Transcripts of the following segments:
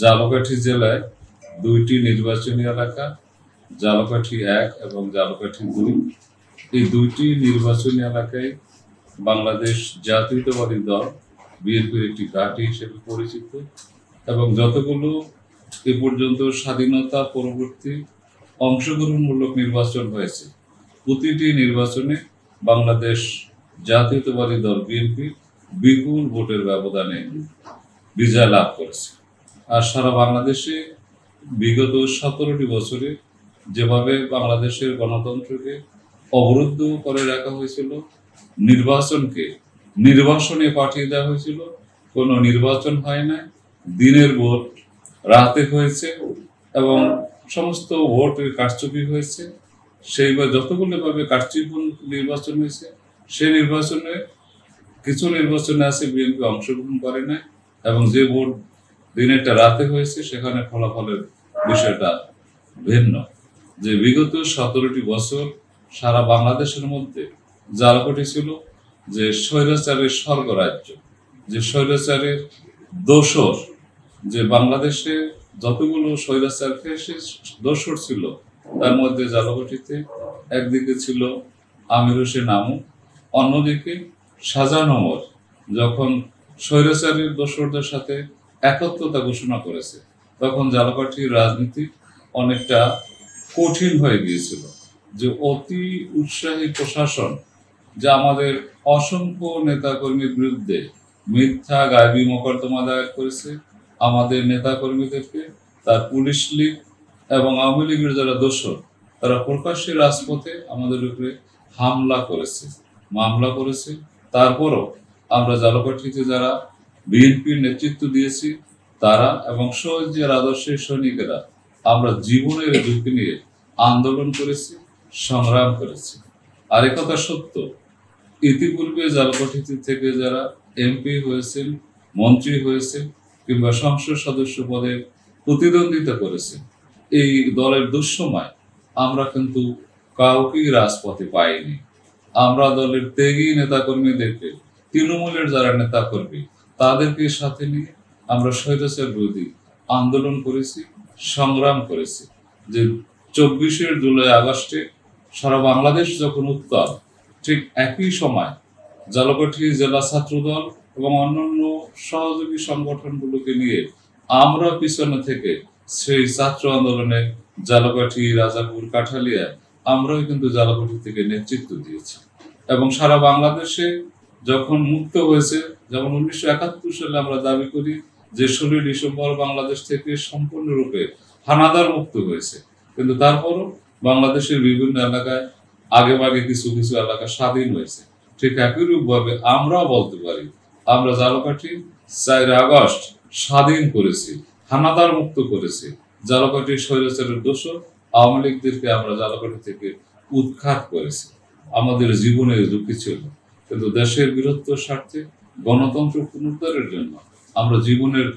ঝালকাঠি জেলায় দুইটি নির্বাচনী এলাকা, ঝালকাঠি ১ এবং ঝালকাঠি ২। এই দুইটি নির্বাচনী এলাকায় বাংলাদেশ জাতীয়তাবাদী দল বিএনপির একটি ঘাঁটি হিসেবে পরিচিত এবং যতগুলো এ পর্যন্ত স্বাধীনতা পরবর্তী অংশগ্রহণমূলক নির্বাচন হয়েছে, প্রতিটি নির্বাচনে বাংলাদেশ জাতীয়তাবাদী দল বিএনপি বিপুল ভোটের ব্যবধানে বিজয় লাভ করেছে। আর সারা বাংলাদেশে বিগত 17টি বছরে যেভাবে বাংলাদেশের গণতন্ত্রকে অবরুদ্ধ করে রাখা হয়েছিল, নির্বাচনকে নির্বাসনে পাঠিয়ে দেওয়া হয়েছিল, কোনো নির্বাচন হয় না, দিনের ভোট রাতে হয়েছে এবং সমস্ত ভোটের কারচুপি হয়েছে। সেইবার যতগুলো ভাবে কারচুপি নির্বাচন হয়েছে, সেই নির্বাচনে কিছু নির্বাচনে আছে বিএনপি অংশগ্রহণ করে না এবং যে ভোট দিনেরটা রাতে হয়েছে সেখানে ফলাফলের বিষয়টা ভিন্ন। যে বিগত 17টি বছর সারা বাংলাদেশের মধ্যে ঝালকাঠি ছিল যে স্বৈরাচারের স্বর্গরাজ্য, যে স্বৈরাচারের দোসর, যে বাংলাদেশে যতগুলো স্বৈরাচার দোসর ছিল তার মধ্যে ঝালকাঠিতে একদিকে ছিল আমির হোসেন আমু, অন্যদিকে শাহজাহান ওমর যখন স্বৈরাচারের দোসরদের সাথে একত্রতা ঘোষণা করেছে তখন ঝালকাঠির রাজনীতি অনেকটা কঠিন হয়ে গিয়েছিল। যে অতি উৎসাহী প্রশাসন যা আমাদের অসংখ্য নেতাকর্মীর বিরুদ্ধে মিথ্যা গায়েবী মোকদ্দমা দায়ের করেছে, আমাদের নেতাকর্মীদেরকে তার পুলিশ লীগ এবং আওয়ামী লীগের যারা দোসর তারা প্রকাশ্যে রাজপথে আমাদের উপরে হামলা করেছে, মামলা করেছে। তারপরও আমরা ঝালকাঠিতে যারা বিএনপির নেতৃত্ব দিয়েছি তারা এবং শহীদের আদর্শের সৈনিকেরা আমরা জীবনের ঝুঁকি নিয়ে আন্দোলন করেছি, সংগ্রাম করেছি। আর একথা সত্য, ইতিপূর্বে ঝালকাঠি থেকে যারা এমপি হয়েছেন, মন্ত্রী হয়েছেন কিংবা সংসদ সদস্য পদে প্রতিদ্বন্দ্বিতা করেছেন, এই দলের দুঃসময় আমরা কিন্তু কাউকেই রাজপথে পাইনি। আমরা দলের ত্যাগী নেতাকর্মীদেরকে, তৃণমূলের যারা নেতাকর্মী তাদেরকে সাথে নিয়ে আমরা স্বৈরাচার বিরোধী আন্দোলন করেছি, সংগ্রাম করেছি। যে 24শে জুলাই আগস্টে সারা বাংলাদেশ যখন উত্তাল, ঠিক একই সময় ঝালকাঠি জেলা ছাত্রদল এবং অন্যান্য সহযোগী সংগঠনগুলোকে নিয়ে আমরা পিছনে থেকে সেই ছাত্র আন্দোলনে ঝালকাঠি, রাজাপুর, কাঠালিয়া আমরাও কিন্তু ঝালকাঠি থেকে নেতৃত্ব দিয়েছি। এবং সারা বাংলাদেশে যখন মুক্ত হয়েছে, যেমন 1971 সালে আমরা দাবি করি যে 16 ডিসেম্বর বাংলাদেশ থেকে সম্পূর্ণরূপে হানাদার মুক্ত হয়েছে, কিন্তু তারপরও বাংলাদেশের বিভিন্ন এলাকায় আগে ভাগে কিছু কিছু এলাকা স্বাধীন হয়েছে। ঠিক একই রূপভাবে আমরাও বলতে পারি আমরা ঝালকাঠি 4 আগস্ট স্বাধীন করেছি, হানাদার মুক্ত করেছি। ঝালকাঠির স্বৈরাচারের দোসর আওয়ামী লীগদেরকে আমরা ঝালকাঠি থেকে উৎখাত করেছি। আমাদের জীবনের ঝুঁকি ছিল, কিন্তু দেশের বৃহত্তর স্বার্থে গণতন্ত্র পুনরুদ্ধারের জন্য আমরা জীবনের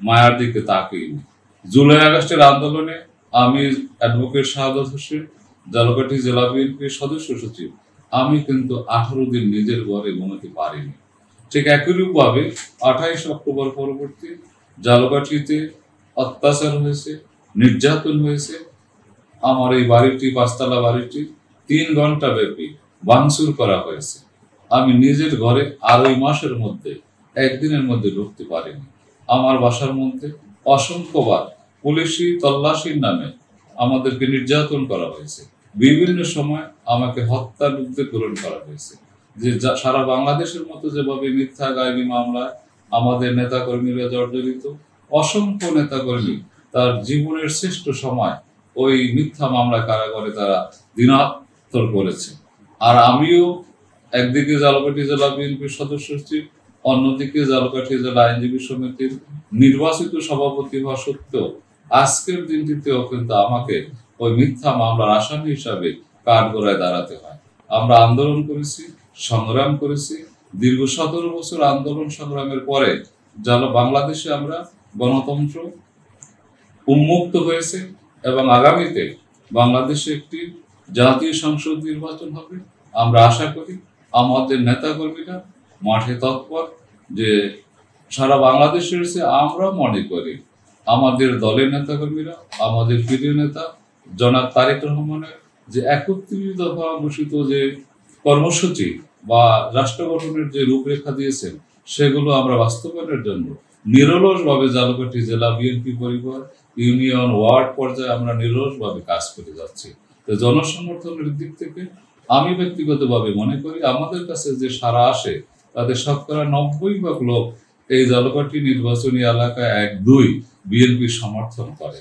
মায়ার দিকে তাকিয়েনি। জুলাই আগস্টের আন্দোলনে আমি অ্যাডভোকেট শাহাদাত হোসেন, ঝালকাঠি জেলা বিএনপির সদস্য সচিব, আমি কিন্তু 18 দিন নিজের ঘরে ঘুমাতে পারিনি। ঠিক একইরূপভাবে 28 অক্টোবর পরবর্তী ঝালকাঠিতে অত্যাচার হয়েছে, নির্যাতন হয়েছে। আমার এই বাড়িটি, 5তলা বাড়িটি 3 ঘন্টা ব্যাপী ভাঙচুর করা হয়েছে। আমি নিজের ঘরে আড়াই মাসের মধ্যে, একদিনের মধ্যে ঢুকতে পারিনি। আমার বাসার মধ্যে অসংখ্যবার পুলিশি তল্লাশির নামে আমাদেরকে নির্যাতন করা হয়েছে। বিভিন্ন সময় আমাকে হত্যার উদ্যোগ গ্রহণ করা হয়েছে। যে সারা বাংলাদেশের মতো যেভাবে মিথ্যা গায়েবী মামলায় আমাদের নেতাকর্মীরা জর্জরিত, অসংখ্য নেতাকর্মী তার জীবনের শ্রেষ্ঠ সময় ওই মিথ্যা মামলায় কারাগারে তারা দিনান্তর করেছে। আর আমিও একদিকে ঝালকাঠি জেলা বিএনপির সদস্য সচিব, অন্যদিকে ঝালকাঠি জেলা আইনজীবী সমিতির নির্বাচিত সভাপতি হওয়া সত্ত্বেও আজকের দিনটিতেও কিন্তু আমাকে ওই মিথ্যা মামলার আসামি হিসাবে কাঠগড়ায় দাঁড়াতে হয়। আমরা আন্দোলন করেছি, সংগ্রাম করেছি। দীর্ঘ 17 বছর আন্দোলন সংগ্রামের পরে বাংলাদেশে আমরা গণতন্ত্র উন্মুক্ত হয়েছে এবং আগামীতে বাংলাদেশে একটি জাতীয় সংসদ নির্বাচন হবে। আমরা আশা করি আমাদের নেতাকর্মীরা মাঠে তৎপর, যে সারা বাংলাদেশের আমরা মনে করি আমাদের দলের নেতাকর্মীরা, আমাদের প্রিয় নেতা জনাব তারেক রহমানের যে 31 দফা ঘোষিত যে কর্মসূচি বা রাষ্ট্র গঠনের যে রূপরেখা দিয়েছেন, সেগুলো আমরা বাস্তবায়নের জন্য নিরলসভাবে ঝালকাঠি জেলা বিএনপি পরিবার, ইউনিয়ন, ওয়ার্ড পর্যায়ে আমরা নিরলসভাবে কাজ করে যাচ্ছি। তো জনসমর্থনের দিক থেকে আমি ব্যক্তিগতভাবে মনে করি আমাদের কাছে যে সাড়া আসে, তাদের শতকরা 90% লোক এই ঝালকাঠি নির্বাচনী এলাকায় 1-2 বিএনপি সমর্থন করে।